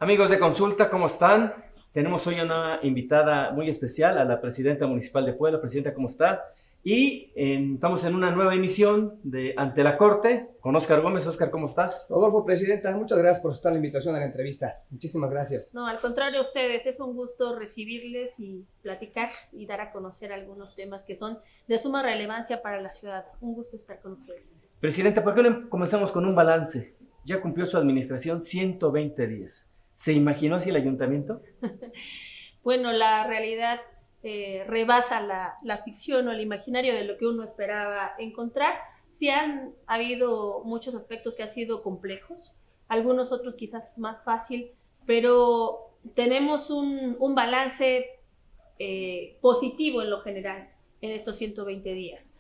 Amigos de Consulta, ¿cómo están? Tenemos hoy una invitada muy especial, a la presidenta municipal de Puebla. Presidenta, ¿cómo está? Y estamos en una nueva emisión de Ante la Corte con Óscar Gómez. Óscar, ¿cómo estás? Rodolfo, presidenta, muchas gracias por aceptar la invitación a la entrevista. Muchísimas gracias. No, al contrario, ustedes, es un gusto recibirles y platicar y dar a conocer algunos temas que son de suma relevancia para la ciudad. Un gusto estar con ustedes. Presidenta, ¿por qué no comenzamos con un balance? Ya cumplió su administración 120 días. ¿Se imaginó así el ayuntamiento? Bueno, la realidad rebasa la ficción o el imaginario de lo que uno esperaba encontrar. Sí han habido muchos aspectos que han sido complejos, algunos otros quizás más fácil, pero tenemos un balance positivo en lo general en estos 120 días.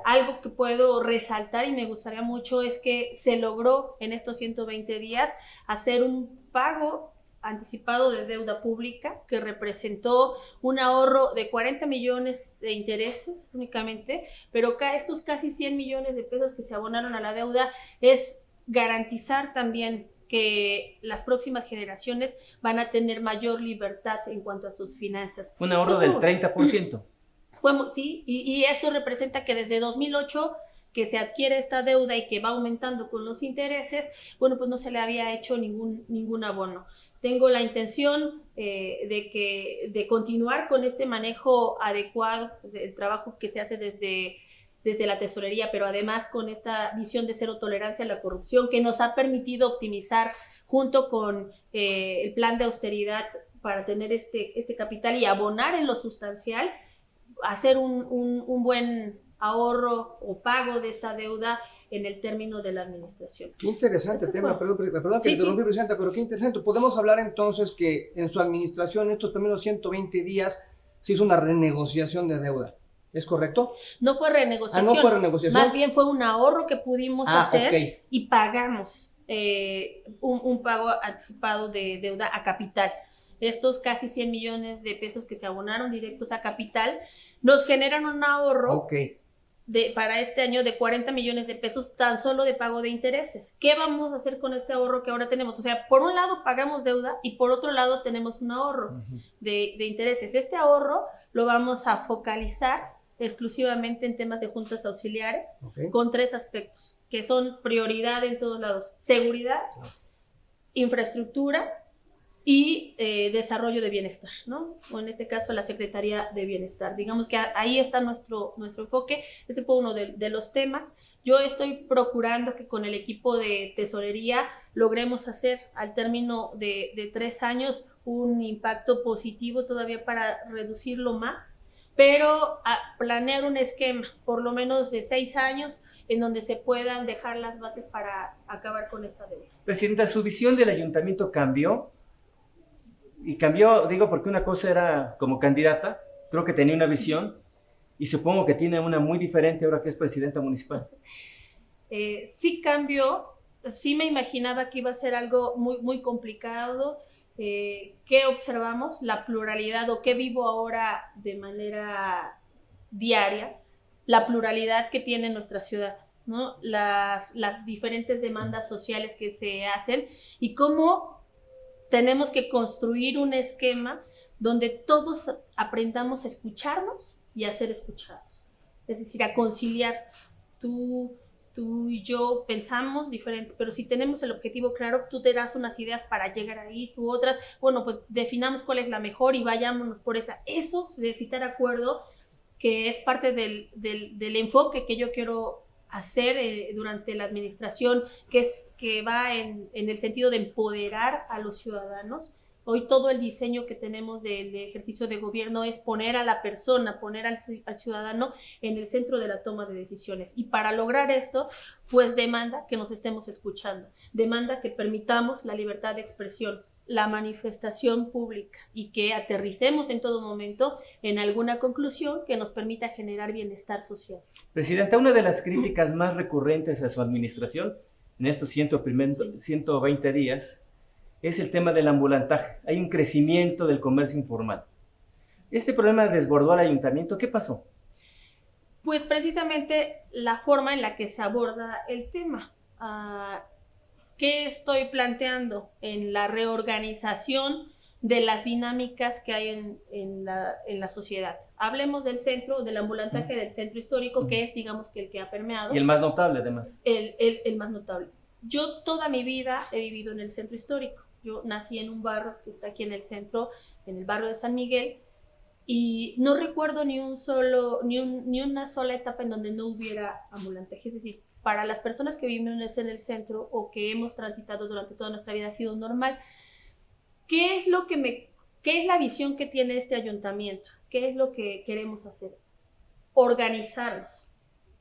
Algo que puedo resaltar y me gustaría mucho es que se logró en estos 120 días hacer un pago anticipado de deuda pública que representó un ahorro de 40 millones de intereses únicamente, pero estos casi 100 millones de pesos que se abonaron a la deuda es garantizar también que las próximas generaciones van a tener mayor libertad en cuanto a sus finanzas. Un ahorro del 30%. Sí, y esto representa que desde 2008 que se adquiere esta deuda y que va aumentando con los intereses, bueno, pues no se le había hecho ningún abono. Tengo la intención de continuar con este manejo adecuado, pues, el trabajo que se hace desde la tesorería, pero además con esta visión de cero tolerancia a la corrupción que nos ha permitido optimizar junto con el plan de austeridad para tener este capital y abonar en lo sustancial, hacer un buen ahorro o pago de esta deuda en el término de la administración. Qué interesante tema, perdón que interrumpí, presidenta, pero qué interesante. Podemos hablar entonces que en su administración, en estos primeros 120 días, se hizo una renegociación de deuda. ¿Es correcto? No fue renegociación. No fue renegociación. Más bien fue un ahorro que pudimos hacer, okay. Y pagamos un pago anticipado de deuda a capital. Estos casi 100 millones de pesos que se abonaron directos a capital nos generan un ahorro para este año de 40 millones de pesos tan solo de pago de intereses. ¿Qué vamos a hacer con este ahorro que ahora tenemos? O sea, por un lado pagamos deuda y por otro lado tenemos un ahorro de intereses. Este ahorro lo vamos a focalizar exclusivamente en temas de juntas auxiliares con 3 aspectos que son prioridad en todos lados: seguridad, infraestructura y desarrollo de bienestar, ¿no? O en este caso la Secretaría de Bienestar. Digamos que ahí está nuestro enfoque. Ese fue uno de los temas. Yo estoy procurando que con el equipo de tesorería logremos hacer al término de 3 años un impacto positivo todavía para reducirlo más, pero a planear un esquema por lo menos de 6 años en donde se puedan dejar las bases para acabar con esta deuda. Presidenta, ¿su visión del ayuntamiento cambió? Y cambió, digo, porque una cosa era como candidata, creo que tenía una visión, y supongo que tiene una muy diferente ahora que es presidenta municipal. Sí cambió, sí me imaginaba que iba a ser algo muy complicado. ¿Qué observamos? La pluralidad, o qué vivo ahora de manera diaria, la pluralidad que tiene nuestra ciudad, ¿no? Las diferentes demandas sociales que se hacen y cómo tenemos que construir un esquema donde todos aprendamos a escucharnos y a ser escuchados. Es decir, a conciliar. Tú y yo pensamos diferente, pero si tenemos el objetivo claro, tú te das unas ideas para llegar ahí, tú otras, bueno, pues definamos cuál es la mejor y vayámonos por esa. Eso de citar acuerdo, que es parte del enfoque que yo quiero hacer durante la administración, que va en el sentido de empoderar a los ciudadanos. Hoy todo el diseño que tenemos del ejercicio de gobierno es poner a la persona, poner al ciudadano en el centro de la toma de decisiones. Y para lograr esto, pues demanda que nos estemos escuchando, demanda que permitamos la libertad de expresión, la manifestación pública y que aterricemos en todo momento en alguna conclusión que nos permita generar bienestar social. Presidenta, una de las críticas más recurrentes a su administración en estos 120 días es el tema del ambulantaje. Hay un crecimiento del comercio informal. Este problema desbordó al ayuntamiento. ¿Qué pasó? Pues precisamente la forma en la que se aborda el tema. ¿qué estoy planteando en la reorganización de las dinámicas que hay en la sociedad? Hablemos del centro, del ambulantaje del centro histórico, que es, digamos, que el que ha permeado. Y el más notable, además. El más notable. Yo toda mi vida he vivido en el centro histórico. Yo nací en un barrio que está aquí en el centro, en el barrio de San Miguel, y no recuerdo ni una sola etapa en donde no hubiera ambulantaje. Es decir, para las personas que vivimos en el centro o que hemos transitado durante toda nuestra vida ha sido normal. ¿Qué es la visión que tiene este ayuntamiento? ¿Qué es lo que queremos hacer? Organizarnos,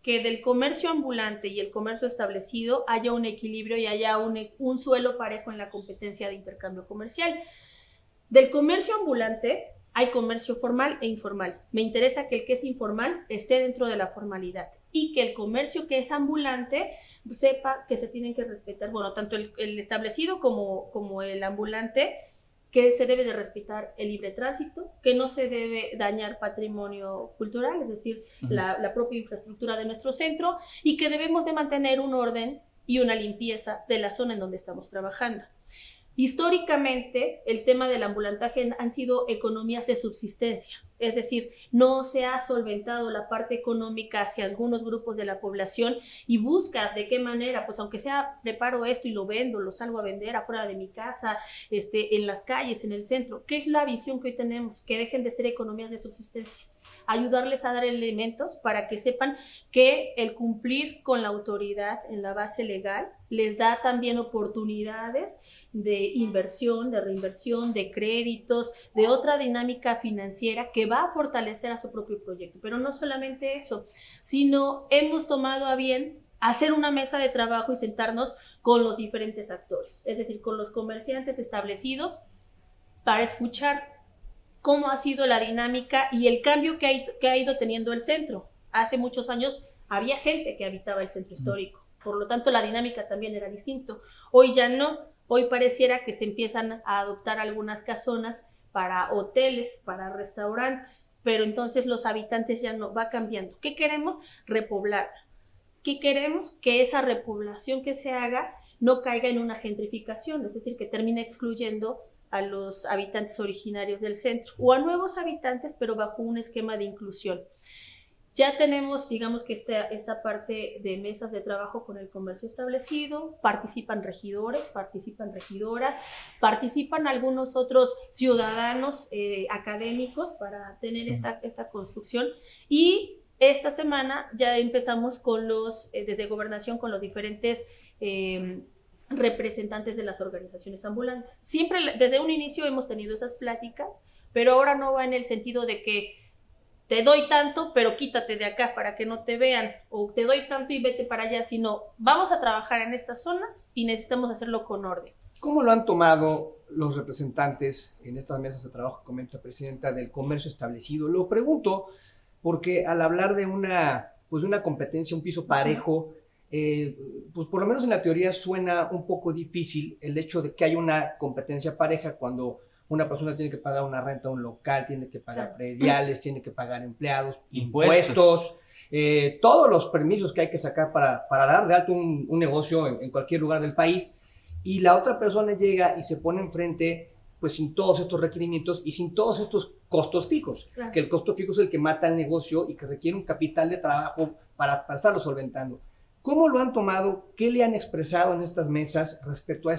que del comercio ambulante y el comercio establecido haya un equilibrio y haya un suelo parejo en la competencia de intercambio comercial. Del comercio ambulante hay comercio formal e informal. Me interesa que el que es informal esté dentro de la formalidad y que el comercio que es ambulante sepa que se tienen que respetar, bueno, tanto el establecido como el ambulante, que se debe de respetar el libre tránsito, que no se debe dañar patrimonio cultural, es decir, la propia infraestructura de nuestro centro, y que debemos de mantener un orden y una limpieza de la zona en donde estamos trabajando. Históricamente, el tema del ambulantaje han sido economías de subsistencia, es decir, no se ha solventado la parte económica hacia algunos grupos de la población y busca de qué manera, pues aunque sea preparo esto y lo vendo, lo salgo a vender afuera de mi casa, en las calles, en el centro. ¿Qué es la visión que hoy tenemos? Que dejen de ser economías de subsistencia. Ayudarles a dar elementos para que sepan que el cumplir con la autoridad en la base legal les da también oportunidades de inversión, de reinversión, de créditos, de otra dinámica financiera que va a fortalecer a su propio proyecto. Pero no solamente eso, sino hemos tomado a bien hacer una mesa de trabajo y sentarnos con los diferentes actores, es decir, con los comerciantes establecidos para escuchar cómo ha sido la dinámica y el cambio que ha ido teniendo el centro. Hace muchos años había gente que habitaba el centro histórico, por lo tanto la dinámica también era distinto. Hoy ya no, hoy pareciera que se empiezan a adoptar algunas casonas para hoteles, para restaurantes, pero entonces los habitantes ya no, va cambiando. ¿Qué queremos? Repoblar. ¿Qué queremos? Que esa repoblación que se haga no caiga en una gentrificación, es decir, que termine excluyendo a los habitantes originarios del centro o a nuevos habitantes, pero bajo un esquema de inclusión. Ya tenemos, digamos que esta parte de mesas de trabajo con el comercio establecido, participan regidores, participan regidoras, participan algunos otros ciudadanos académicos para tener esta construcción, y esta semana ya empezamos con desde Gobernación, con los diferentes representantes de las organizaciones ambulantes. Siempre desde un inicio hemos tenido esas pláticas, pero ahora no va en el sentido de que te doy tanto, pero quítate de acá para que no te vean, o te doy tanto y vete para allá, sino vamos a trabajar en estas zonas y necesitamos hacerlo con orden. ¿Cómo lo han tomado los representantes en estas mesas de trabajo, comenta presidenta, del comercio establecido? Lo pregunto porque al hablar de una competencia, un piso parejo, pues por lo menos en la teoría suena un poco difícil el hecho de que haya una competencia pareja cuando una persona tiene que pagar una renta a un local, tiene que pagar prediales, tiene que pagar empleados, impuestos, todos los permisos que hay que sacar para dar de alto un negocio en cualquier lugar del país, y la otra persona llega y se pone enfrente pues sin todos estos requerimientos y sin todos estos costos fijos, claro, que el costo fijo es el que mata el negocio y que requiere un capital de trabajo para estarlo solventando. ¿Cómo lo han tomado? ¿Qué le han expresado en estas mesas respecto a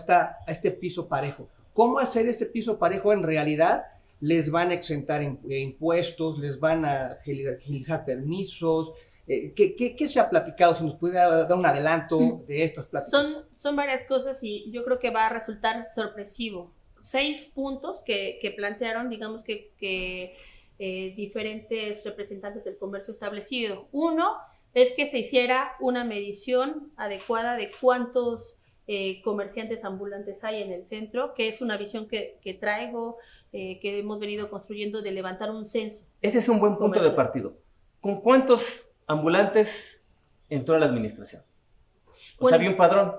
este piso parejo? ¿Cómo hacer ese piso parejo en realidad? ¿Les van a exentar impuestos? ¿Les van a agilizar permisos? ¿Qué se ha platicado? Si nos puede dar un adelanto de estas pláticas. Son varias cosas y yo creo que va a resultar sorpresivo. 6 puntos que plantearon, digamos que diferentes representantes del comercio establecido. Uno es que se hiciera una medición adecuada de cuántos comerciantes ambulantes hay en el centro, que es una visión que traigo, que hemos venido construyendo, de levantar un censo. Ese es un buen punto de partida. ¿Con cuántos ambulantes entró a la administración? Pues había un padrón.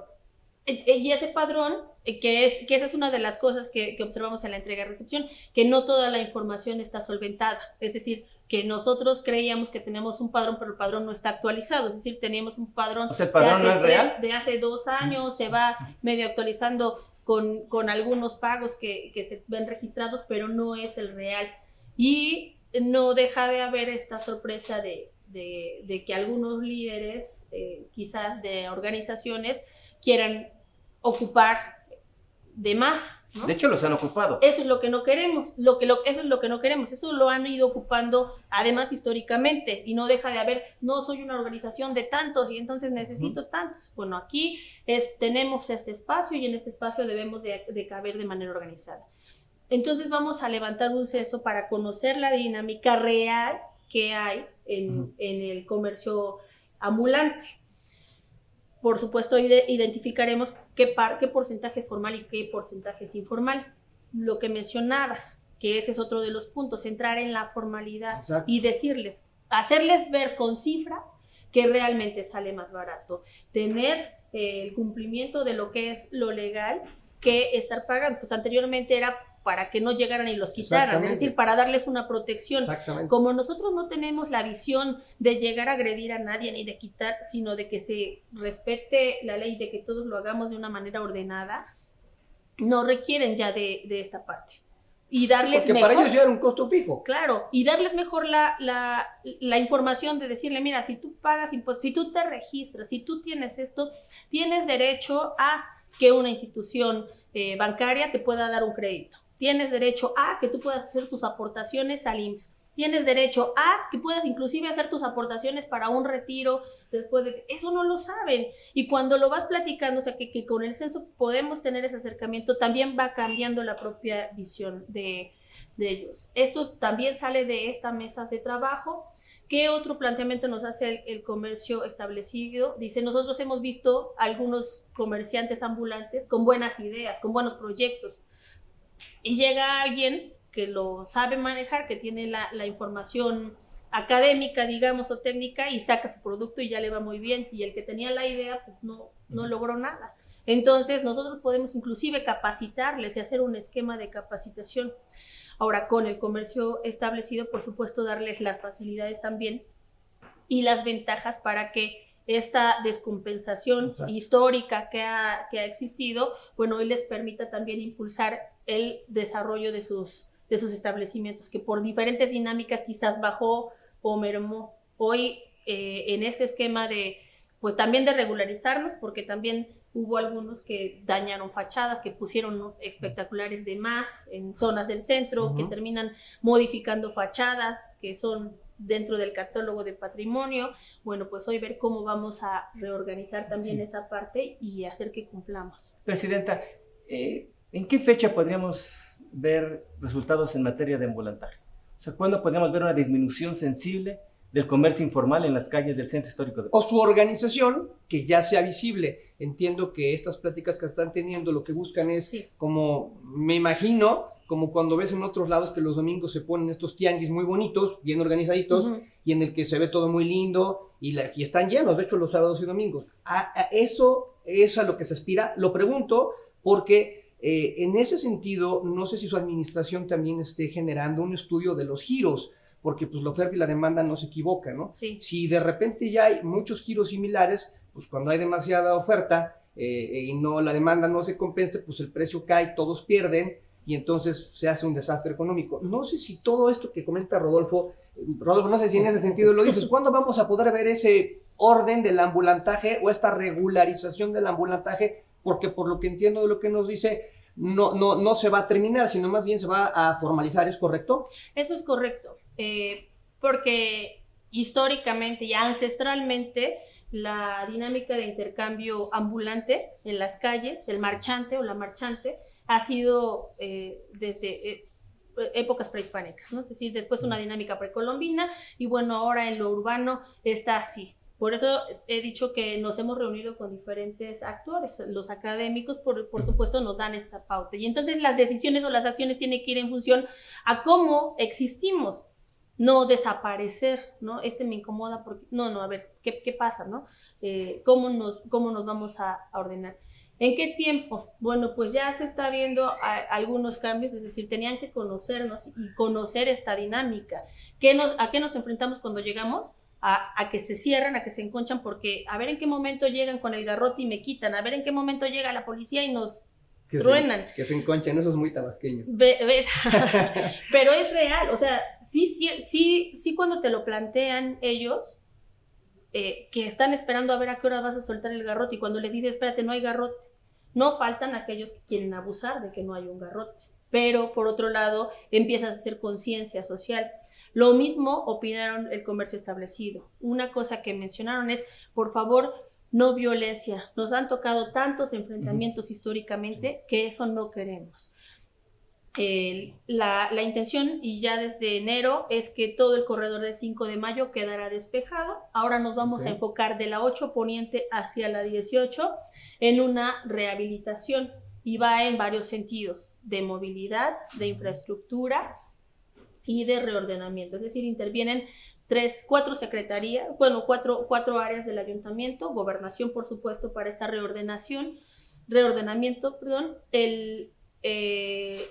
Y ese padrón, que esa es una de las cosas que observamos en la entrega y recepción, que no toda la información está solventada. Es decir, que nosotros creíamos que tenemos un padrón, pero el padrón no está actualizado. Es decir, teníamos un padrón, O sea, ¿el padrón no es real? de hace 2 años, se va medio actualizando con algunos pagos que se ven registrados, pero no es el real. Y no deja de haber esta sorpresa de que algunos líderes, quizás de organizaciones, quieran ocupar de más, ¿no? De hecho, los han ocupado. Eso es lo que no queremos, eso es lo que no queremos, eso lo han ido ocupando además históricamente y no deja de haber, no soy una organización de tantos y entonces necesito tantos. Bueno, aquí tenemos este espacio y en este espacio debemos de caber de manera organizada. Entonces vamos a levantar un censo para conocer la dinámica real que hay en el comercio ambulante. Por supuesto, identificaremos qué porcentaje es formal y qué porcentaje es informal. Lo que mencionabas, que ese es otro de los puntos, entrar en la formalidad. Exacto. Y decirles, hacerles ver con cifras que realmente sale más barato. Tener el cumplimiento de lo que es lo legal que estar pagando. Pues anteriormente era para que no llegaran y los quitaran, es decir, para darles una protección. Como nosotros no tenemos la visión de llegar a agredir a nadie ni de quitar, sino de que se respete la ley, de que todos lo hagamos de una manera ordenada, no requieren ya de esta parte. Y darles porque mejor, para ellos ya era un costo fijo. Claro, y darles mejor la información de decirle, mira, si tú pagas impuestos, si tú te registras, si tú tienes esto, tienes derecho a que una institución bancaria te pueda dar un crédito. Tienes derecho a que tú puedas hacer tus aportaciones al IMSS. Tienes derecho a que puedas inclusive hacer tus aportaciones para un retiro después de... Eso no lo saben. Y cuando lo vas platicando, o sea, que con el censo podemos tener ese acercamiento, también va cambiando la propia visión de ellos. Esto también sale de esta mesa de trabajo. ¿Qué otro planteamiento nos hace el comercio establecido? Dice, nosotros hemos visto algunos comerciantes ambulantes con buenas ideas, con buenos proyectos. Y llega alguien que lo sabe manejar, que tiene la información académica, digamos, o técnica, y saca su producto y ya le va muy bien. Y el que tenía la idea, pues no logró nada. Entonces, nosotros podemos inclusive capacitarles y hacer un esquema de capacitación. Ahora, con el comercio establecido, por supuesto, darles las facilidades también y las ventajas para que esta descompensación histórica que ha existido, bueno, hoy les permita también impulsar el desarrollo de sus establecimientos, que por diferentes dinámicas quizás bajó o mermó. Hoy, en este esquema pues también de regularizarnos, porque también hubo algunos que dañaron fachadas, que pusieron espectaculares de más en zonas del centro, que terminan modificando fachadas, que son dentro del catálogo de patrimonio. Bueno, pues hoy ver cómo vamos a reorganizar también esa parte y hacer que cumplamos. Presidenta, ¿en qué fecha podríamos ver resultados en materia de ambulantaje? O sea, ¿cuándo podríamos ver una disminución sensible del comercio informal en las calles del centro histórico? O su organización, que ya sea visible. Entiendo que estas pláticas que están teniendo lo que buscan es, como me imagino, como cuando ves en otros lados que los domingos se ponen estos tianguis muy bonitos, bien organizaditos, y en el que se ve todo muy lindo, y están llenos, de hecho, los sábados y domingos. Eso es a lo que se aspira. Lo pregunto porque en ese sentido, no sé si su administración también esté generando un estudio de los giros, porque pues la oferta y la demanda no se equivocan, ¿no? Sí. Si de repente ya hay muchos giros similares, pues cuando hay demasiada oferta y la demanda no se compensa, pues el precio cae, todos pierden y entonces se hace un desastre económico. No sé si todo esto que comenta Rodolfo, no sé si en ese sentido lo dices, ¿cuándo vamos a poder ver ese orden del ambulantaje o esta regularización del ambulantaje? Porque por lo que entiendo de lo que nos dice, no se va a terminar, sino más bien se va a formalizar, ¿es correcto? Eso es correcto. Porque históricamente y ancestralmente la dinámica de intercambio ambulante en las calles, el marchante o la marchante, ha sido desde épocas prehispánicas, ¿no? Es decir, después una dinámica precolombina y bueno, ahora en lo urbano está así. Por eso he dicho que nos hemos reunido con diferentes actores. Los académicos, por supuesto, nos dan esta pauta. Y entonces las decisiones o las acciones tienen que ir en función a cómo existimos. No desaparecer, ¿no? Me incomoda porque, a ver, ¿qué pasa, no? ¿Cómo nos vamos a ordenar? ¿En qué tiempo? Bueno, pues ya se está viendo algunos cambios, es decir, tenían que conocernos y conocer esta dinámica. ¿A qué nos enfrentamos cuando llegamos? A que se cierran, a que se enconchan, porque a ver en qué momento llegan con el garrote y me quitan, a ver en qué momento llega la policía y nos truenan. Que se enconchen, eso es muy tabasqueño. Pero es real, o sea, sí cuando te lo plantean ellos, que están esperando a ver a qué hora vas a soltar el garrote, y cuando les dices, espérate, no hay garrote, no faltan aquellos que quieren abusar de que no hay un garrote, pero por otro lado empiezas a hacer conciencia social. Lo mismo opinaron el comercio establecido. Una cosa que mencionaron es, por favor, no violencia. Nos han tocado tantos enfrentamientos históricamente que eso no queremos. La intención, y ya desde enero, es que todo el corredor del 5 de mayo quedará despejado. Ahora nos vamos a enfocar de la 8 Poniente hacia la 18 en una rehabilitación, y va en varios sentidos, de movilidad, de infraestructura y de reordenamiento. Es decir, intervienen cuatro secretarías, bueno, cuatro áreas del ayuntamiento, gobernación, por supuesto, para esta reordenamiento,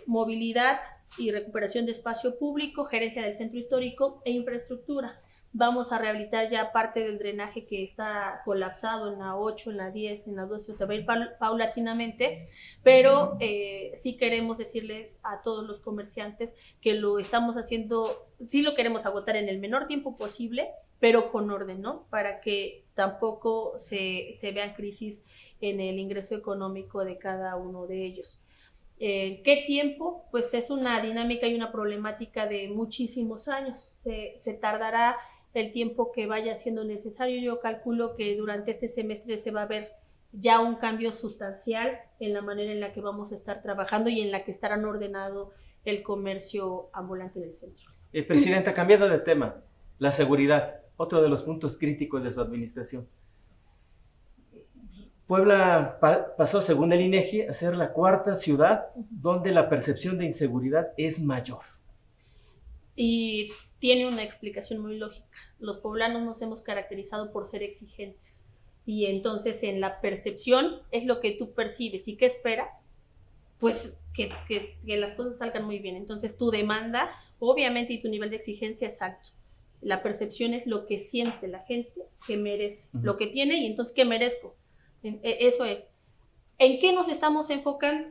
movilidad y recuperación de espacio público, gerencia del centro histórico e infraestructura. Vamos a rehabilitar ya parte del drenaje que está colapsado en la 8, en la 10, en la 12, o sea, va a ir paulatinamente, pero sí queremos decirles a todos los comerciantes que lo estamos haciendo, sí lo queremos agotar en el menor tiempo posible, pero con orden, ¿no? Para que tampoco se vean crisis en el ingreso económico de cada uno de ellos. ¿Qué tiempo? Pues es una dinámica y una problemática de muchísimos años. Se tardará el tiempo que vaya siendo necesario. Yo calculo que durante este semestre se va a ver ya un cambio sustancial en la manera en la que vamos a estar trabajando y en la que estarán ordenado el comercio ambulante del centro. Presidenta, cambiando de tema, la seguridad, otro de los puntos críticos de su administración. Puebla pasó, según el INEGI, a ser la cuarta ciudad donde la percepción de inseguridad es mayor. Y tiene una explicación muy lógica. Los poblanos nos hemos caracterizado por ser exigentes. Y entonces en la percepción es lo que tú percibes. ¿Y qué esperas? Pues que las cosas salgan muy bien. Entonces tu demanda, obviamente, y tu nivel de exigencia es alto. La percepción es lo que siente la gente que merece, lo que tiene, y entonces ¿qué merezco? Eso es. ¿En qué nos estamos enfocando?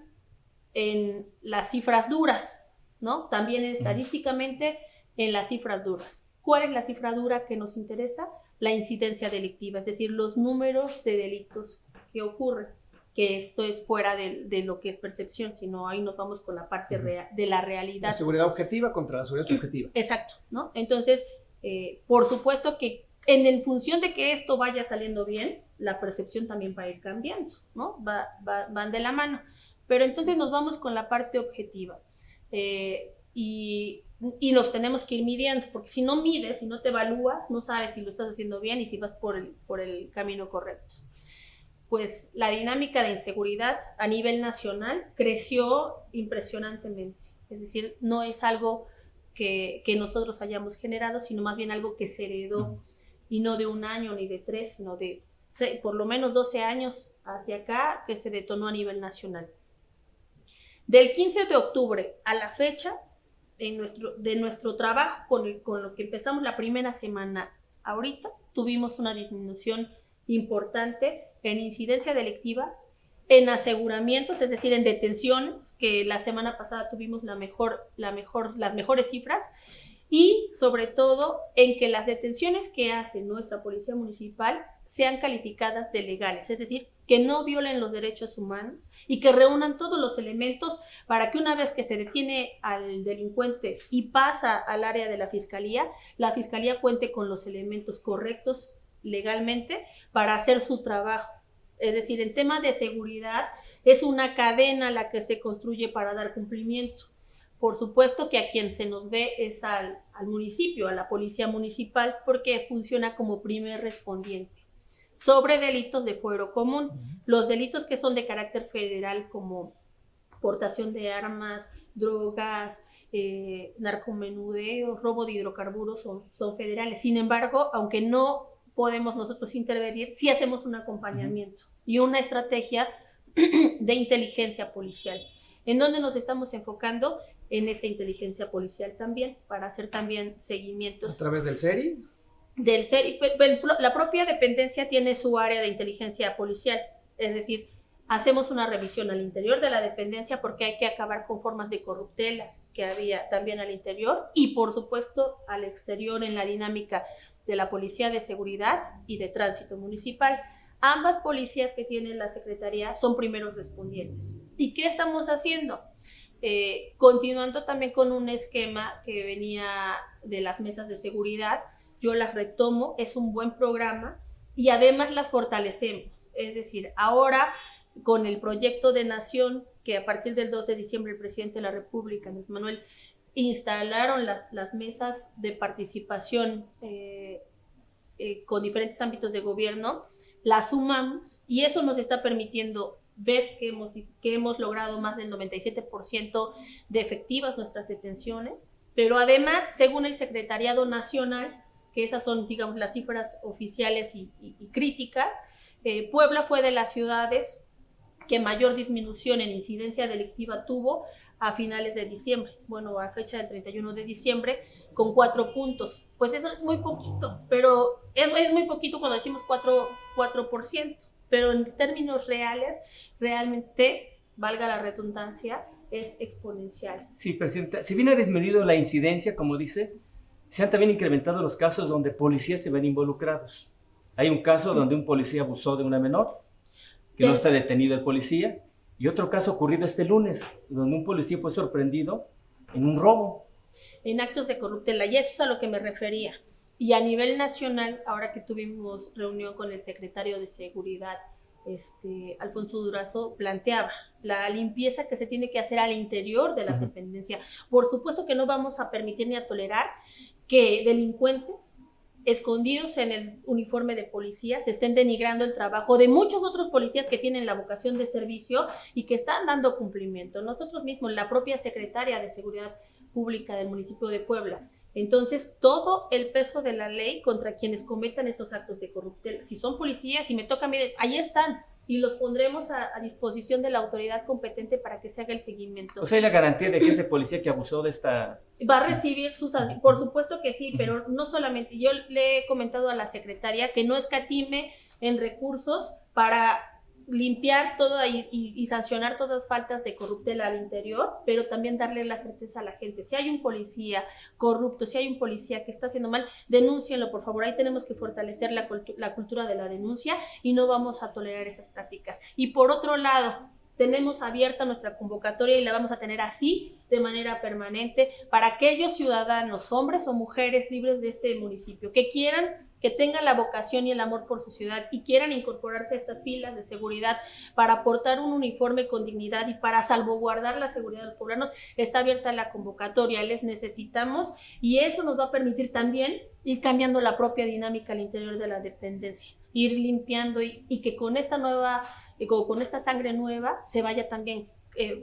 En las cifras duras, ¿no? También estadísticamente en las cifras duras. ¿Cuál es la cifra dura que nos interesa? La incidencia delictiva, es decir, los números de delitos que ocurren, que esto es fuera de lo que es percepción, sino ahí nos vamos con la parte de la realidad. La seguridad objetiva contra la seguridad subjetiva. Exacto, ¿no? Entonces, por supuesto que en función de que esto vaya saliendo bien, la percepción también va a ir cambiando, ¿no? Van de la mano. Pero entonces nos vamos con la parte objetiva. Y los tenemos que ir midiendo, porque si no mides, si no te evalúas, no sabes si lo estás haciendo bien y si vas por el camino correcto. Pues la dinámica de inseguridad a nivel nacional creció impresionantemente. Es decir, no es algo que nosotros hayamos generado, sino más bien algo que se heredó, y no de un año ni de 3, sino de por lo menos 12 años hacia acá, que se detonó a nivel nacional. Del 15 de octubre a la fecha, de nuestro trabajo con lo que empezamos la primera semana ahorita, tuvimos una disminución importante en incidencia delictiva, en aseguramientos, es decir, en detenciones, que la semana pasada tuvimos las mejores cifras, y sobre todo en que las detenciones que hace nuestra policía municipal sean calificadas de legales, es decir, que no violen los derechos humanos y que reúnan todos los elementos para que una vez que se detiene al delincuente y pasa al área de la fiscalía cuente con los elementos correctos legalmente para hacer su trabajo. Es decir, en tema de seguridad es una cadena la que se construye para dar cumplimiento. Por supuesto que a quien se nos ve es al municipio, a la policía municipal, porque funciona como primer respondiente sobre delitos de fuero común. Los delitos que son de carácter federal, como portación de armas, drogas, narcomenudeo, robo de hidrocarburos, son federales. Sin embargo, aunque no podemos nosotros intervenir, sí hacemos un acompañamiento y una estrategia de inteligencia policial. ¿En dónde nos estamos enfocando? En esa inteligencia policial también, para hacer también seguimientos. ¿A través del SERI? Del SERI. La propia dependencia tiene su área de inteligencia policial, es decir, hacemos una revisión al interior de la dependencia porque hay que acabar con formas de corruptela que había también al interior y por supuesto al exterior en la dinámica de la Policía de Seguridad y de Tránsito Municipal. Ambas policías que tiene la Secretaría son primeros respondientes. ¿Y qué estamos haciendo? Continuando también con un esquema que venía de las mesas de seguridad, yo las retomo, es un buen programa y además las fortalecemos. Es decir, ahora con el proyecto de nación que a partir del 2 de diciembre el presidente de la República, Andrés Manuel, instalaron las mesas de participación con diferentes ámbitos de gobierno, las sumamos y eso nos está permitiendo ver que hemos logrado más del 97% de efectivas nuestras detenciones, pero además, según el Secretariado Nacional, que esas son, digamos, las cifras oficiales y críticas, Puebla fue de las ciudades que mayor disminución en incidencia delictiva tuvo a finales de diciembre, bueno, a fecha del 31 de diciembre, con 4 puntos. Pues eso es muy poquito, pero es muy poquito cuando decimos 4%, pero en términos reales, realmente, valga la redundancia, es exponencial. Sí, Presidenta, si bien ha disminuido la incidencia, como dice, se han también incrementado los casos donde policías se ven involucrados. Hay un caso donde un policía abusó de una menor, que no está detenido el policía, y otro caso ocurrido este lunes, donde un policía fue sorprendido en un robo. En actos de corruptela, y eso es a lo que me refería. Y a nivel nacional, ahora que tuvimos reunión con el secretario de Seguridad, Alfonso Durazo, planteaba la limpieza que se tiene que hacer al interior de la dependencia. Por supuesto que no vamos a permitir ni a tolerar que delincuentes escondidos en el uniforme de policía se estén denigrando el trabajo de muchos otros policías que tienen la vocación de servicio y que están dando cumplimiento. Nosotros mismos, la propia secretaria de Seguridad Pública del municipio de Puebla. Entonces, todo el peso de la ley contra quienes cometan estos actos de corruptela. Si son policías, si me toca a mí, ahí están. Y los pondremos a disposición de la autoridad competente para que se haga el seguimiento. O sea, hay la garantía de que ese policía que abusó de esta... Va a recibir sus... Por supuesto que sí, pero no solamente. Yo le he comentado a la secretaria que no escatime en recursos para limpiar todo y sancionar todas las faltas de corruptela al interior, pero también darle la certeza a la gente. Si hay un policía corrupto, si hay un policía que está haciendo mal, denúncienlo, por favor. Ahí tenemos que fortalecer la cultura de la denuncia y no vamos a tolerar esas prácticas. Y por otro lado, tenemos abierta nuestra convocatoria y la vamos a tener así de manera permanente para aquellos ciudadanos, hombres o mujeres libres de este municipio, que quieran, que tengan la vocación y el amor por su ciudad y quieran incorporarse a estas filas de seguridad para portar un uniforme con dignidad y para salvaguardar la seguridad de los poblanos. Está abierta la convocatoria, les necesitamos y eso nos va a permitir también ir cambiando la propia dinámica al interior de la dependencia, ir limpiando y que con esta nueva, con esta sangre nueva se vaya también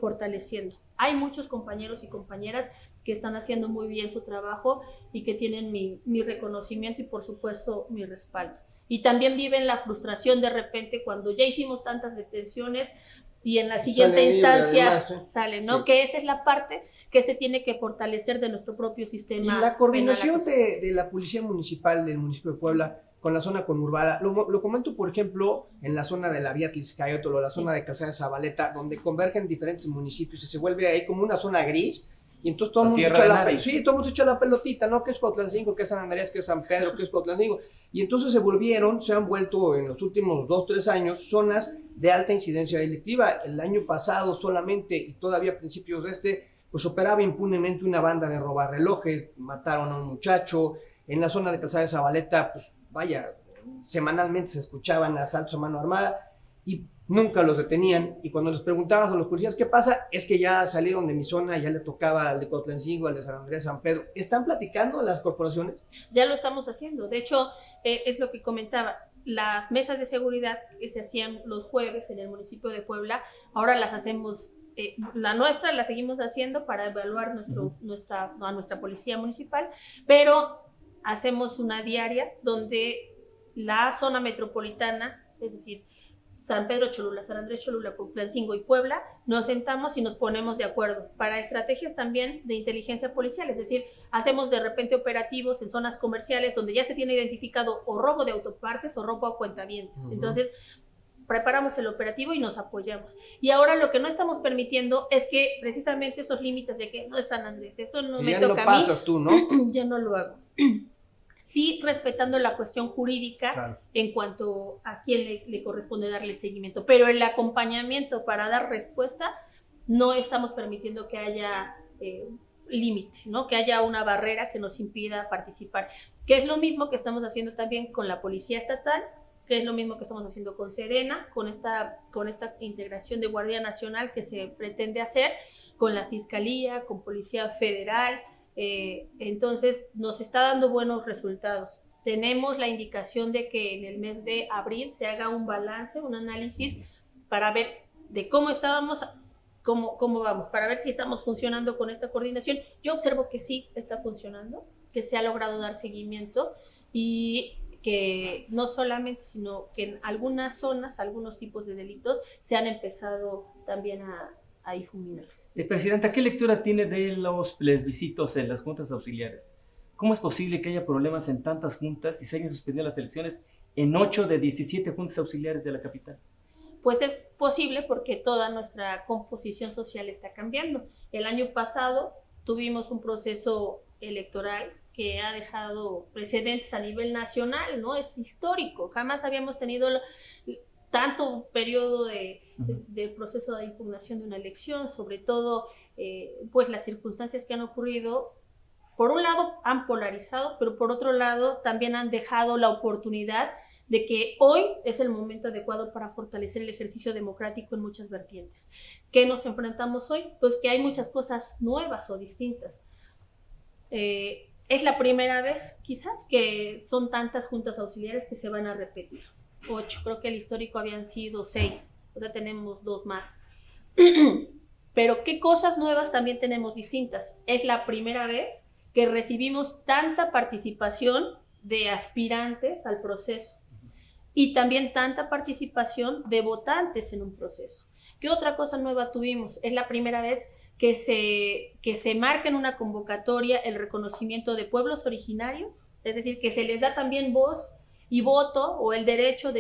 fortaleciendo. Hay muchos compañeros y compañeras que están haciendo muy bien su trabajo y que tienen mi reconocimiento y por supuesto mi respaldo. Y también viven la frustración de repente cuando ya hicimos tantas detenciones y en la siguiente instancia sale, ¿no? Sí. Que esa es la parte que se tiene que fortalecer de nuestro propio sistema. Y la coordinación de la Policía Municipal del municipio de Puebla con la zona conurbada, lo comento por ejemplo en la zona de la vía Tliscayotl o la zona de Calzada de Zabaleta, donde convergen diferentes municipios y se vuelve ahí como una zona gris. Y entonces todo el mundo se echa la pelotita, ¿no? ¿Qué es Cuautlancingo? ¿Qué es San Andrés? ¿Qué es San Pedro? ¿Qué es Cuautlancingo? Y entonces se han vuelto en los últimos 2-3 años zonas de alta incidencia delictiva. El año pasado solamente, y todavía a principios de pues operaba impunemente una banda de robar relojes, mataron a un muchacho. En la zona de Calzada de Zabaleta, pues vaya, semanalmente se escuchaban asaltos a mano armada y nunca los detenían, y cuando les preguntabas a los policías qué pasa, es que ya salieron de mi zona, ya le tocaba al de Cuautlancingo, al de San Andrés, San Pedro. ¿Están platicando las corporaciones? Ya lo estamos haciendo. De hecho, es lo que comentaba, las mesas de seguridad que se hacían los jueves en el municipio de Puebla, ahora las hacemos, la nuestra la seguimos haciendo para evaluar a nuestra policía municipal, pero hacemos una diaria donde la zona metropolitana, es decir, San Pedro Cholula, San Andrés Cholula, Cuautlancingo y Puebla, nos sentamos y nos ponemos de acuerdo para estrategias también de inteligencia policial, es decir, hacemos de repente operativos en zonas comerciales donde ya se tiene identificado o robo de autopartes o robo a cuentavientes. Entonces, preparamos el operativo y nos apoyamos. Y ahora lo que no estamos permitiendo es que precisamente esos límites de que eso es San Andrés, eso no me toca a mí. Ya lo pasas tú, ¿no? Ya no lo hago. Sí, respetando la cuestión jurídica, claro, en cuanto a quién le corresponde darle el seguimiento, pero el acompañamiento para dar respuesta no estamos permitiendo que haya límite, ¿no? Que haya una barrera que nos impida participar, que es lo mismo que estamos haciendo también con la Policía Estatal, que es lo mismo que estamos haciendo con Serena, con esta integración de Guardia Nacional que se pretende hacer, con la Fiscalía, con Policía Federal. Entonces nos está dando buenos resultados. Tenemos la indicación de que en el mes de abril se haga un balance, un análisis para ver de cómo estábamos, cómo vamos, para ver si estamos funcionando con esta coordinación. Yo observo que sí está funcionando, que se ha logrado dar seguimiento y que no solamente, sino que en algunas zonas, algunos tipos de delitos se han empezado también a difuminar. Presidenta, ¿qué lectura tiene de los plebiscitos en las juntas auxiliares? ¿Cómo es posible que haya problemas en tantas juntas y se hayan suspendido las elecciones en 8 de 17 juntas auxiliares de la capital? Pues es posible porque toda nuestra composición social está cambiando. El año pasado tuvimos un proceso electoral que ha dejado precedentes a nivel nacional, ¿no? Es histórico, jamás habíamos tenido tanto periodo de proceso de impugnación de una elección, sobre todo pues las circunstancias que han ocurrido, por un lado han polarizado, pero por otro lado también han dejado la oportunidad de que hoy es el momento adecuado para fortalecer el ejercicio democrático en muchas vertientes. ¿Qué nos enfrentamos hoy? Pues que hay muchas cosas nuevas o distintas. Es la primera vez quizás que son tantas juntas auxiliares que se van a repetir. 8, creo que el histórico habían sido 6, o sea, tenemos 2 más. Pero qué cosas nuevas también tenemos distintas. Es la primera vez que recibimos tanta participación de aspirantes al proceso y también tanta participación de votantes en un proceso. ¿Qué otra cosa nueva tuvimos? Es la primera vez que se marca en una convocatoria el reconocimiento de pueblos originarios, es decir, que se les da también voz y voto o el derecho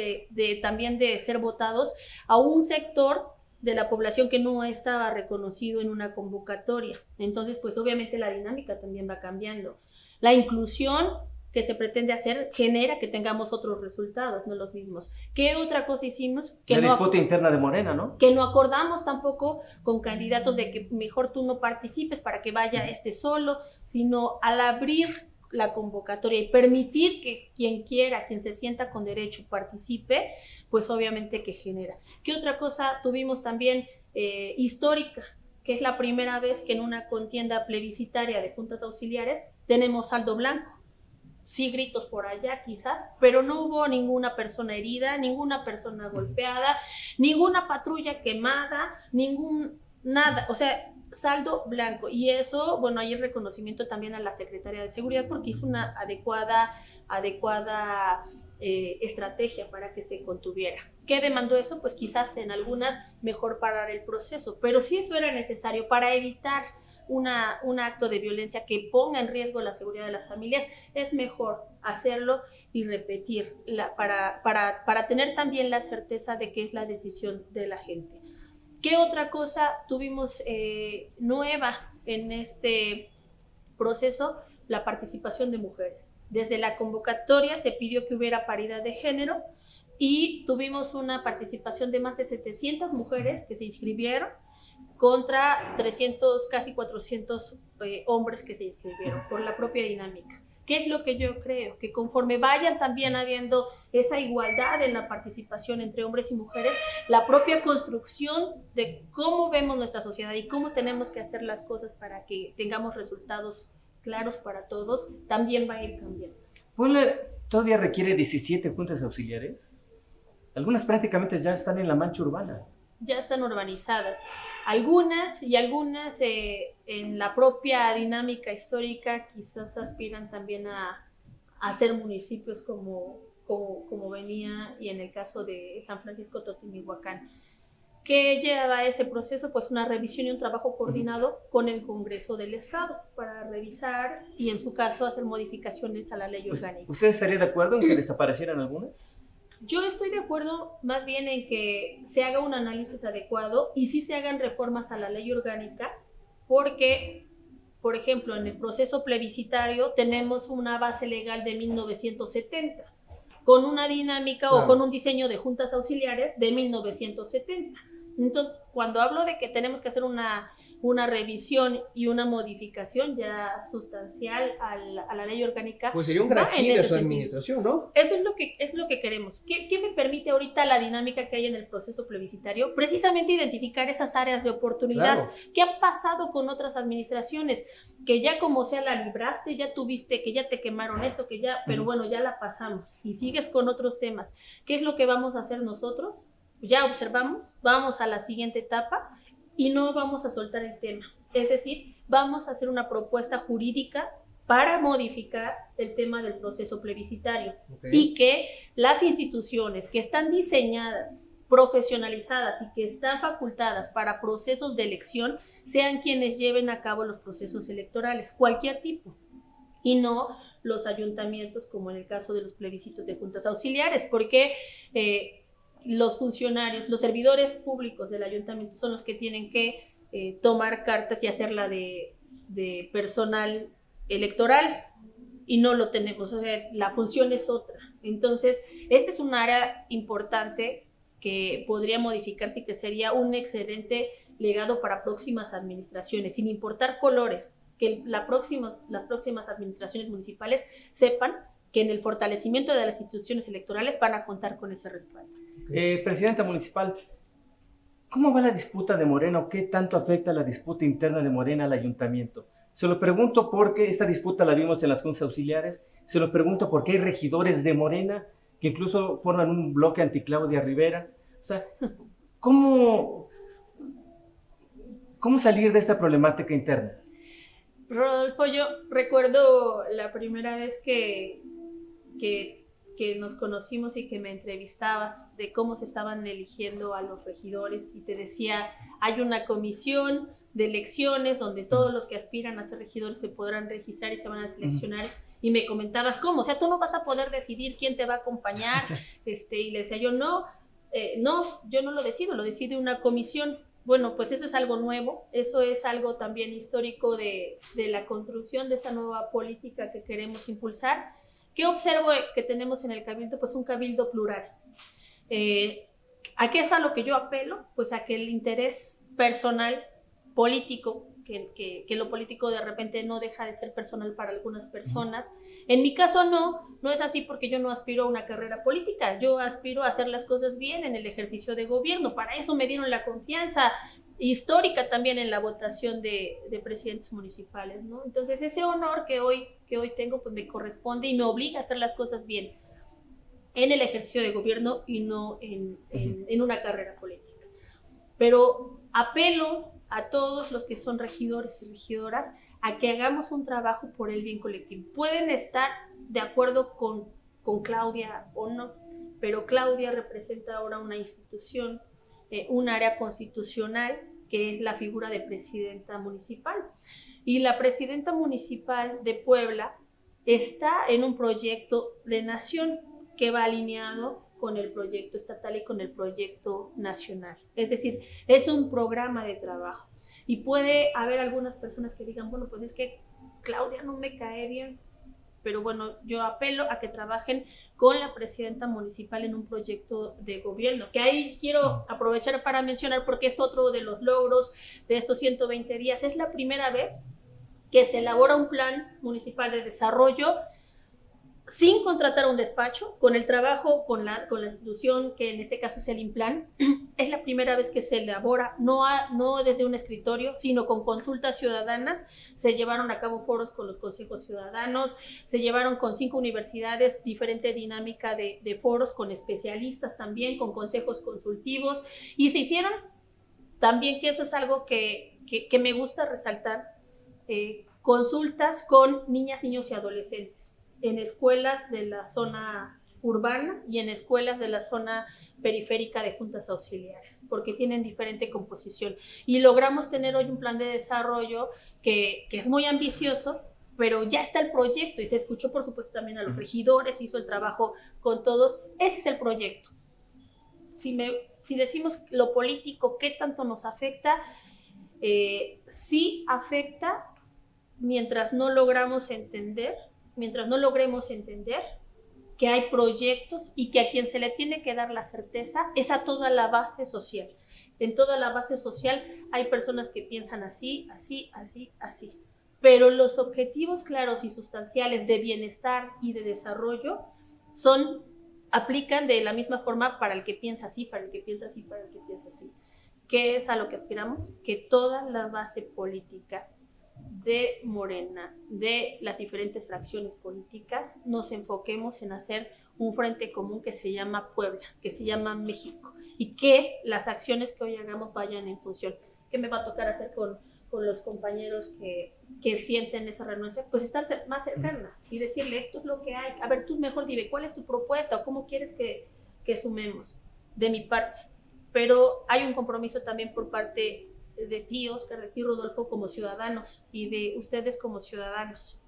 también de ser votados a un sector de la población que no estaba reconocido en una convocatoria. Entonces, pues obviamente la dinámica también va cambiando. La inclusión que se pretende hacer genera que tengamos otros resultados, no los mismos. ¿Qué otra cosa hicimos? La disputa interna de Morena, ¿no? Que no acordamos tampoco con candidatos de que mejor tú no participes para que vaya solo, sino al abrir la convocatoria y permitir que quien quiera, quien se sienta con derecho participe, pues obviamente que genera. ¿Qué otra cosa tuvimos también histórica? Que es la primera vez que en una contienda plebiscitaria de juntas auxiliares tenemos saldo blanco. Sí, gritos por allá quizás, pero no hubo ninguna persona herida, ninguna persona golpeada, ninguna patrulla quemada, nada, o sea, saldo blanco. Y eso, bueno, hay el reconocimiento también a la Secretaría de Seguridad porque hizo una adecuada estrategia para que se contuviera. ¿Qué demandó eso? Pues quizás en algunas mejor parar el proceso, pero sí eso era necesario para evitar un acto de violencia que ponga en riesgo la seguridad de las familias. Es mejor hacerlo y repetir para tener también la certeza de que es la decisión de la gente. ¿Qué otra cosa tuvimos nueva en este proceso? La participación de mujeres. Desde la convocatoria se pidió que hubiera paridad de género y tuvimos una participación de más de 700 mujeres que se inscribieron contra 300, casi 400 hombres que se inscribieron por la propia dinámica. ¿Qué es lo que yo creo? Que conforme vayan también habiendo esa igualdad en la participación entre hombres y mujeres, la propia construcción de cómo vemos nuestra sociedad y cómo tenemos que hacer las cosas para que tengamos resultados claros para todos, también va a ir cambiando. ¿Puebla todavía requiere 17 juntas auxiliares? Algunas prácticamente ya están en la mancha urbana. Ya están urbanizadas. Algunas en la propia dinámica histórica quizás aspiran también a ser municipios como como venía, y en el caso de San Francisco Totimihuacán. ¿Qué lleva a ese proceso? Pues una revisión y un trabajo coordinado con el Congreso del Estado para revisar y, en su caso, hacer modificaciones a la ley orgánica. ¿Usted estaría de acuerdo en que desaparecieran algunas? Yo estoy de acuerdo más bien en que se haga un análisis adecuado y sí se hagan reformas a la ley orgánica, porque, por ejemplo, en el proceso plebiscitario tenemos una base legal de 1970, con una dinámica o con un diseño de juntas auxiliares de 1970. Entonces, cuando hablo de que tenemos que hacer una revisión y una modificación ya sustancial a la ley orgánica, pues sería un gran giro de su administración, ¿no? Eso es lo que queremos. ¿Qué me permite ahorita la dinámica que hay en el proceso plebiscitario? Precisamente identificar esas áreas de oportunidad. Claro. ¿Qué ha pasado con otras administraciones? Que ya como sea la libraste, ya tuviste, que ya te quemaron esto, que ya, pero bueno, ya la pasamos y sigues con otros temas. ¿Qué es lo que vamos a hacer nosotros? Ya observamos, vamos a la siguiente etapa y no vamos a soltar el tema. Es decir, vamos a hacer una propuesta jurídica para modificar el tema del proceso plebiscitario, y que las instituciones que están diseñadas, profesionalizadas y que están facultadas para procesos de elección sean quienes lleven a cabo los procesos electorales, cualquier tipo, y no los ayuntamientos, como en el caso de los plebiscitos de juntas auxiliares, porque los funcionarios, los servidores públicos del ayuntamiento son los que tienen que tomar cartas y hacerla de personal electoral, y no lo tenemos, o sea, la función es otra. Entonces, este es un área importante que podría modificarse y que sería un excelente legado para próximas administraciones, sin importar colores, que las próximas administraciones municipales sepan que en el fortalecimiento de las instituciones electorales van a contar con ese respaldo. Presidenta municipal, ¿cómo va la disputa de Morena o qué tanto afecta la disputa interna de Morena al ayuntamiento? Se lo pregunto porque esta disputa la vimos en las juntas auxiliares, se lo pregunto porque hay regidores de Morena que incluso forman un bloque anti Claudia Rivera. O sea, ¿cómo salir de esta problemática interna? Rodolfo, yo recuerdo la primera vez que nos conocimos y que me entrevistabas de cómo se estaban eligiendo a los regidores, y te decía, hay una comisión de elecciones donde todos los que aspiran a ser regidores se podrán registrar y se van a seleccionar, y me comentabas, ¿cómo? O sea, tú no vas a poder decidir quién te va a acompañar, y le decía yo, no, yo no lo decido, lo decide una comisión. Bueno, pues eso es algo nuevo, eso es algo también histórico de la construcción de esta nueva política que queremos impulsar. ¿Qué observo que tenemos en el cabildo? Pues un cabildo plural. ¿A qué es a lo que yo apelo? Pues a que el interés personal político, que lo político de repente no deja de ser personal para algunas personas. En mi caso no es así, porque yo no aspiro a una carrera política, yo aspiro a hacer las cosas bien en el ejercicio de gobierno. Para eso me dieron la confianza histórica también en la votación de presidentes municipales, ¿no? Entonces ese honor que hoy tengo, pues me corresponde y me obliga a hacer las cosas bien en el ejercicio de gobierno y no en una carrera política. Pero apelo a todos los que son regidores y regidoras a que hagamos un trabajo por el bien colectivo. Pueden estar de acuerdo con Claudia o no, pero Claudia representa ahora una institución, un área constitucional, que es la figura de presidenta municipal. Y la presidenta municipal de Puebla está en un proyecto de nación que va alineado con el proyecto estatal y con el proyecto nacional. Es decir, es un programa de trabajo. Y puede haber algunas personas que digan, bueno, pues es que Claudia no me cae bien, pero bueno, yo apelo a que trabajen con la presidenta municipal en un proyecto de gobierno, que ahí quiero aprovechar para mencionar, porque es otro de los logros de estos 120 días. Es la primera vez que se elabora un plan municipal de desarrollo sin contratar un despacho, con el trabajo con la institución, que en este caso es el INPLAN. Es la primera vez que se elabora, no desde un escritorio, sino con consultas ciudadanas. Se llevaron a cabo foros con los consejos ciudadanos, se llevaron con 5 universidades diferente dinámica de foros, con especialistas también, con consejos consultivos, y se hicieron también, que eso es algo que me gusta resaltar, consultas con niñas, niños y adolescentes en escuelas de la zona urbana y en escuelas de la zona periférica de juntas auxiliares, porque tienen diferente composición. Y logramos tener hoy un plan de desarrollo que es muy ambicioso, pero ya está el proyecto y se escuchó, por supuesto, también a los regidores, hizo el trabajo con todos. Ese es el proyecto. Si decimos lo político, ¿qué tanto nos afecta? Sí afecta mientras no logremos entender que hay proyectos y que a quien se le tiene que dar la certeza es a toda la base social. En toda la base social hay personas que piensan así, así, así, así. Pero los objetivos claros y sustanciales de bienestar y de desarrollo aplican de la misma forma para el que piensa así, para el que piensa así, para el que piensa así. ¿Qué es a lo que aspiramos? Que toda la base política de Morena, de las diferentes fracciones políticas, nos enfoquemos en hacer un frente común que se llama Puebla, que se llama México, y que las acciones que hoy hagamos vayan en función. ¿Qué me va a tocar hacer con los compañeros que sienten esa renuncia? Pues estar más cercana y decirle, esto es lo que hay. A ver, tú mejor dime, ¿cuál es tu propuesta? ¿O cómo quieres que sumemos? De mi parte. Pero hay un compromiso también por parte de ti, Oscar, de ti, Rodolfo, como ciudadanos, y de ustedes como ciudadanos,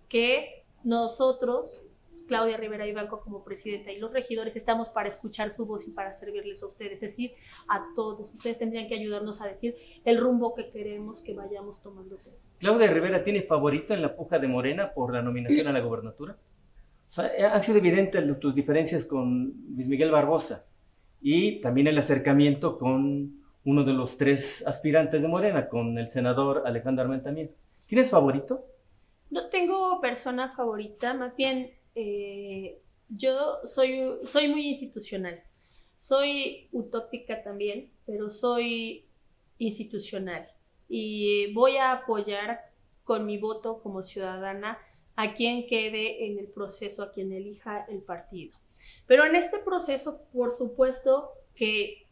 que nosotros, Claudia Rivera Vivanco como presidenta y los regidores, estamos para escuchar su voz y para servirles a ustedes, es decir, a todos. Ustedes tendrían que ayudarnos a decir el rumbo que queremos que vayamos tomando. ¿Claudia Rivera tiene favorito en la puja de Morena por la nominación a la gobernatura? O sea, han sido evidentes tus diferencias con Luis Miguel Barbosa y también el acercamiento con uno de los 3 aspirantes de Morena, con el senador Alejandro Armenta-Mier. ¿Tienes favorito? No tengo persona favorita, más bien yo soy muy institucional. Soy utópica también, pero soy institucional. Y voy a apoyar con mi voto como ciudadana a quien quede en el proceso, a quien elija el partido. Pero en este proceso, por supuesto que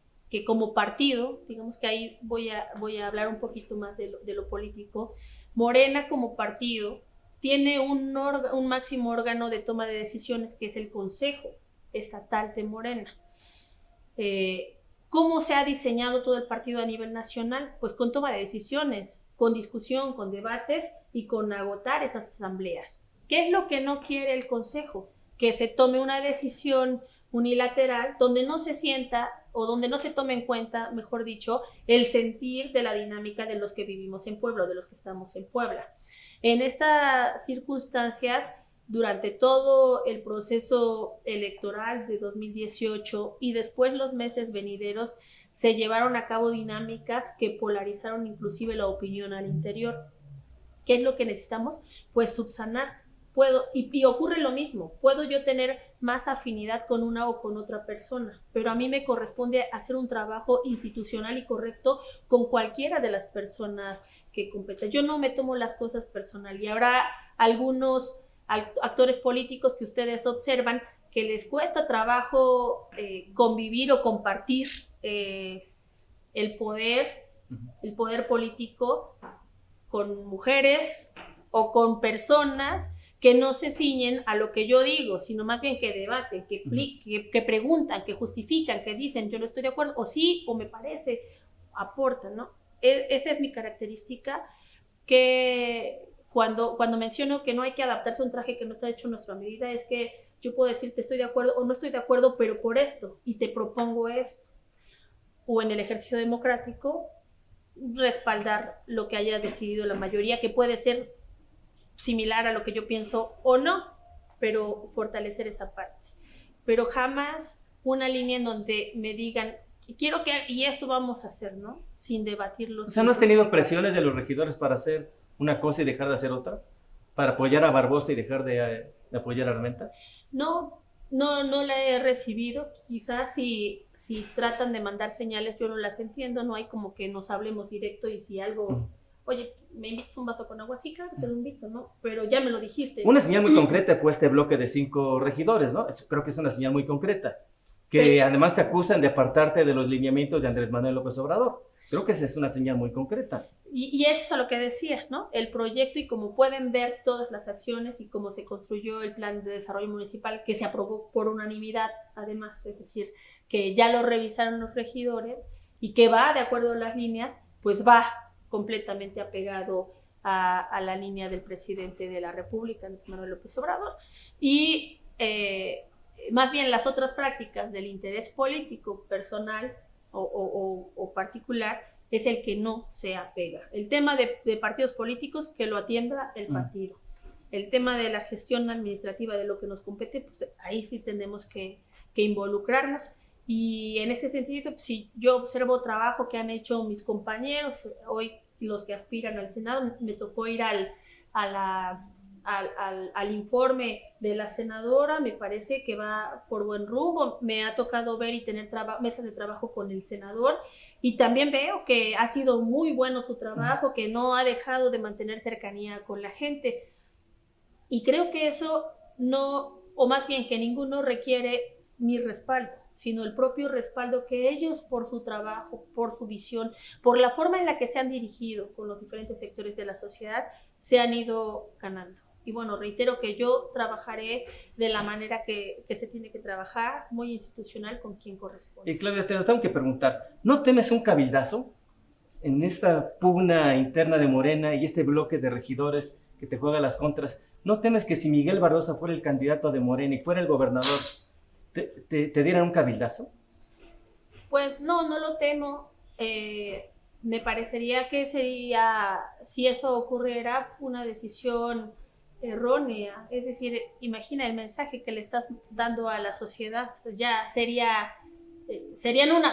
como partido, digamos que ahí voy a hablar un poquito más de lo político, Morena como partido tiene un máximo órgano de toma de decisiones que es el Consejo Estatal de Morena. ¿Cómo se ha diseñado todo el partido a nivel nacional? Pues con toma de decisiones, con discusión, con debates y con agotar esas asambleas. ¿Qué es lo que no quiere el Consejo? Que se tome una decisión unilateral donde no se sienta o donde no se tome en cuenta, mejor dicho, el sentir de la dinámica de los que vivimos en Puebla, o de los que estamos en Puebla. En estas circunstancias, durante todo el proceso electoral de 2018 y después los meses venideros, se llevaron a cabo dinámicas que polarizaron inclusive la opinión al interior. ¿Qué es lo que necesitamos? Pues subsanar. Y ocurre lo mismo, puedo yo tener más afinidad con una o con otra persona, pero a mí me corresponde hacer un trabajo institucional y correcto con cualquiera de las personas que competen. Yo no me tomo las cosas personal y habrá algunos actores políticos que ustedes observan que les cuesta trabajo convivir o compartir el poder político con mujeres o con personas que no se ciñen a lo que yo digo, sino más bien que debaten, que preguntan, que justifican, que dicen yo no estoy de acuerdo, o sí, o me parece, aportan, ¿no? Esa es mi característica, que cuando menciono que no hay que adaptarse a un traje que no está hecho a nuestra medida, es que yo puedo decirte estoy de acuerdo o no estoy de acuerdo, pero por esto, y te propongo esto. O en el ejercicio democrático, respaldar lo que haya decidido la mayoría, que puede ser similar a lo que yo pienso o no, pero fortalecer esa parte. Pero jamás una línea en donde me digan, quiero que, y esto vamos a hacer, ¿no? Sin debatirlo. O sea, ¿no has tenido presiones de los regidores para hacer una cosa y dejar de hacer otra? ¿Para apoyar a Barbosa y dejar de apoyar a Armenta? No la he recibido. Quizás si tratan de mandar señales, yo no las entiendo, no hay como que nos hablemos directo y si algo... Oye, ¿me invitas un vaso con agua? Sí, claro, te lo invito, ¿no? Pero ya me lo dijiste. Una señal muy concreta fue este bloque de 5 regidores, ¿no? Creo que es una señal muy concreta. que además te acusan de apartarte de los lineamientos de Andrés Manuel López Obrador. Creo que esa es una señal muy concreta. Y eso es a lo que decía, ¿no? El proyecto, y como pueden ver todas las acciones y cómo se construyó el plan de desarrollo municipal, que se aprobó por unanimidad, además, es decir, que ya lo revisaron los regidores y que va de acuerdo a las líneas, pues va completamente apegado a la línea del presidente de la República, Andrés Manuel López Obrador. Y más bien las otras prácticas del interés político, personal o particular, es el que no se apega. El tema de partidos políticos, que lo atienda el partido. El tema de la gestión administrativa de lo que nos compete, pues ahí sí tenemos que involucrarnos. Y en ese sentido, pues, si yo observo trabajo que han hecho mis compañeros, hoy los que aspiran al Senado, me tocó ir al informe de la senadora, me parece que va por buen rumbo. Me ha tocado ver y tener mesas de trabajo con el senador, y también veo que ha sido muy bueno su trabajo, que no ha dejado de mantener cercanía con la gente, y creo que eso no, o más bien que ninguno requiere mi respaldo, sino el propio respaldo que ellos, por su trabajo, por su visión, por la forma en la que se han dirigido con los diferentes sectores de la sociedad, se han ido ganando. Y bueno, reitero que yo trabajaré de la manera que se tiene que trabajar, muy institucional, con quien corresponde. Y Claudia, te lo tengo que preguntar, ¿no temes un cabildazo en esta pugna interna de Morena y este bloque de regidores que te juega las contras? ¿No temes que si Miguel Barbosa fuera el candidato de Morena y fuera el gobernador, te dieran un cabildazo? Pues no lo temo. Me parecería que sería, si eso ocurriera, una decisión errónea. Es decir, imagina el mensaje que le estás dando a la sociedad. Ya serían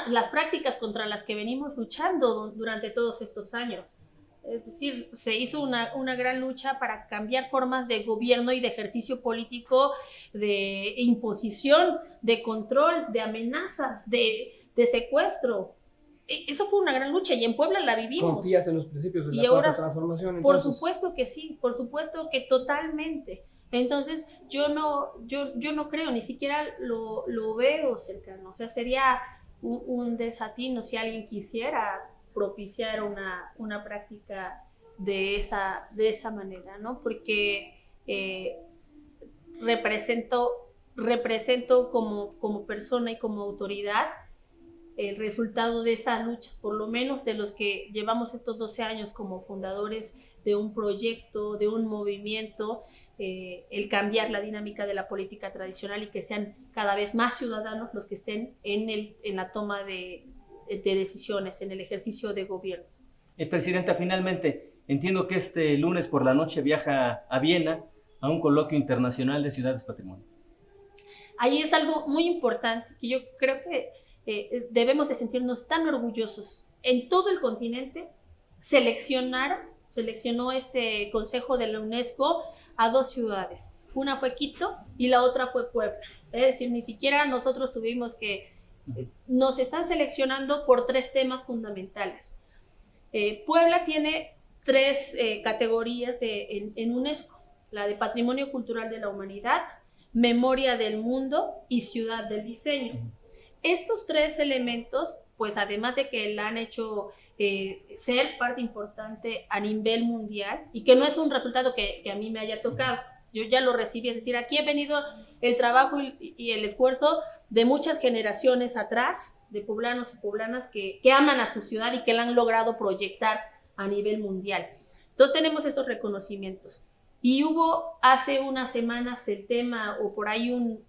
las prácticas contra las que venimos luchando durante todos estos años. Es decir, se hizo una gran lucha para cambiar formas de gobierno y de ejercicio político, de imposición, de control, de amenazas, de secuestro. Eso fue una gran lucha, y en Puebla la vivimos. ¿Confías en los principios de Y la ahora, cuarta transformación, Por entonces? supuesto que sí, por supuesto que totalmente. Entonces yo no creo, ni siquiera lo veo cercano. O sea, sería un desatino si alguien quisiera propiciar una práctica de esa manera, ¿no? Porque represento como persona y como autoridad el resultado de esa lucha, por lo menos de los que llevamos estos 12 años como fundadores de un proyecto, de un movimiento, el cambiar la dinámica de la política tradicional y que sean cada vez más ciudadanos los que estén en la toma de decisiones, en el ejercicio de gobierno. Presidenta, finalmente, entiendo que este lunes por la noche viaja a Viena a un coloquio internacional de Ciudades Patrimonio. Ahí es algo muy importante, que yo creo que debemos de sentirnos tan orgullosos. En todo el continente seleccionó este Consejo de la UNESCO a 2 ciudades. Una fue Quito y la otra fue Puebla. Es decir, ni siquiera nosotros tuvimos que... Nos están seleccionando por 3 temas fundamentales. Puebla tiene 3 categorías en UNESCO: la de Patrimonio Cultural de la Humanidad, Memoria del Mundo y Ciudad del Diseño. Estos 3 elementos, pues además de que la han hecho ser parte importante a nivel mundial, y que no es un resultado que a mí me haya tocado, yo ya lo recibí, es decir, aquí ha venido el trabajo y el esfuerzo de muchas generaciones atrás, de poblanos y poblanas que aman a su ciudad y que la han logrado proyectar a nivel mundial. Entonces tenemos estos reconocimientos. Y hubo hace unas semanas el tema, o por ahí un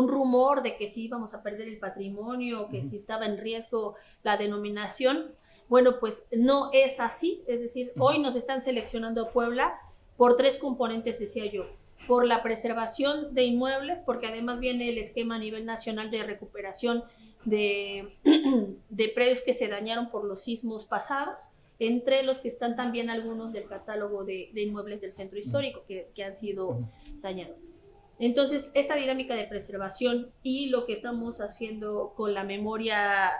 rumor de que sí íbamos a perder el patrimonio, que sí estaba en riesgo la denominación. Bueno, pues no es así. Es decir, hoy nos están seleccionando a Puebla por 3 componentes, decía yo: por la preservación de inmuebles, porque además viene el esquema a nivel nacional de recuperación de predios que se dañaron por los sismos pasados, entre los que están también algunos del catálogo de inmuebles del centro histórico que han sido dañados. Entonces, esta dinámica de preservación y lo que estamos haciendo con la memoria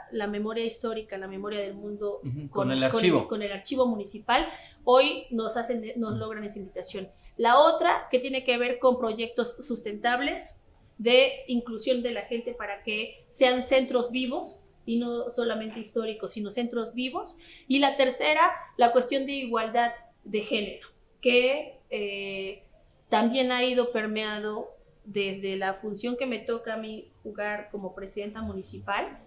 histórica, la memoria del mundo, con el archivo. Con el archivo municipal, hoy nos logran esa invitación. La otra, que tiene que ver con proyectos sustentables de inclusión de la gente para que sean centros vivos y no solamente históricos, sino centros vivos. Y la tercera, la cuestión de igualdad de género, que también ha ido permeado desde la función que me toca a mí jugar como presidenta municipal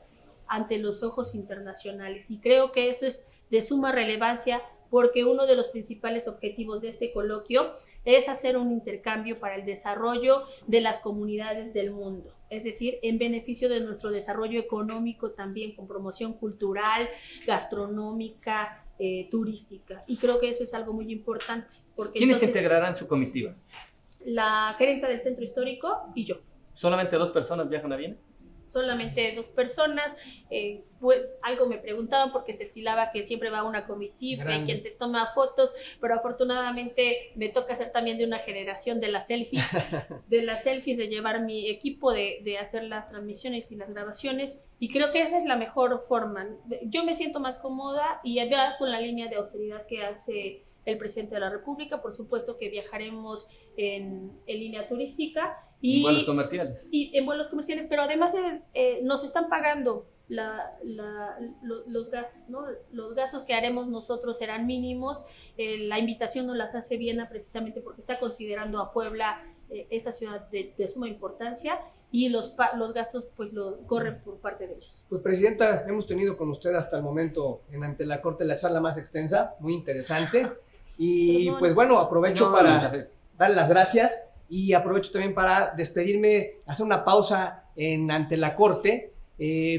ante los ojos internacionales. Y creo que eso es de suma relevancia porque uno de los principales objetivos de este coloquio es hacer un intercambio para el desarrollo de las comunidades del mundo, es decir, en beneficio de nuestro desarrollo económico también, con promoción cultural, gastronómica, turística. Y creo que eso es algo muy importante. Porque ¿Quiénes entonces, integrarán su comitiva? La gerenta del centro histórico y yo. ¿Solamente 2 personas viajan a Viena? Solamente 2 personas, pues algo me preguntaban porque se estilaba que siempre va una comitiva y quien te toma fotos, pero afortunadamente me toca ser también de una generación de las selfies, de llevar mi equipo, de hacer las transmisiones y las grabaciones, y creo que esa es la mejor forma. Yo me siento más cómoda y ya con la línea de austeridad que hace el presidente de la República. Por supuesto que viajaremos en línea turística y en vuelos comerciales. Y en vuelos comerciales, pero además nos están pagando los gastos, ¿no? Los gastos que haremos nosotros serán mínimos. La invitación nos las hace Viena precisamente porque está considerando a Puebla esta ciudad de suma importancia, y los gastos pues corren por parte de ellos. Pues, Presidenta, hemos tenido con usted hasta el momento ante la Corte la charla más extensa, muy interesante, y pues bueno, aprovecho para darle las gracias y aprovecho también para despedirme, hacer una pausa ante la Corte,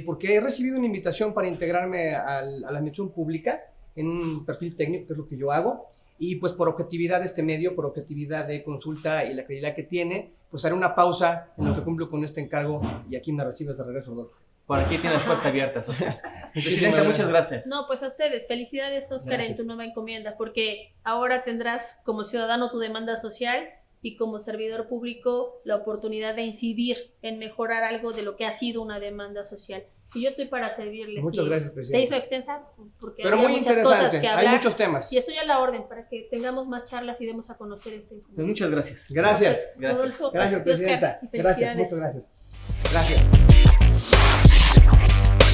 porque he recibido una invitación para integrarme a la administración pública en un perfil técnico, que es lo que yo hago, y pues por objetividad de este medio, por objetividad de consulta y la credibilidad que tiene, pues haré una pausa en lo que cumplo con este encargo, y aquí me recibes de regreso, Rodolfo. Por aquí tienes puertas abiertas, Oscar. Presidenta, muchas gracias. No, pues a ustedes, felicidades, Oscar, en tu nueva encomienda, porque ahora tendrás como ciudadano tu demanda social y como servidor público la oportunidad de incidir en mejorar algo de lo que ha sido una demanda social. Y yo estoy para servirles. Muchas gracias, Presidenta. Se hizo extensa porque pero había muy muchas interesante, cosas que hablar, hay muchos temas. y estoy a la orden para que tengamos más charlas y demos a conocer esta información. Pues muchas gracias. Gracias. Gracias. Rodolfo, Gracias, Presidenta. Oscar, y Gracias, felicidades. muchas gracias. Gracias.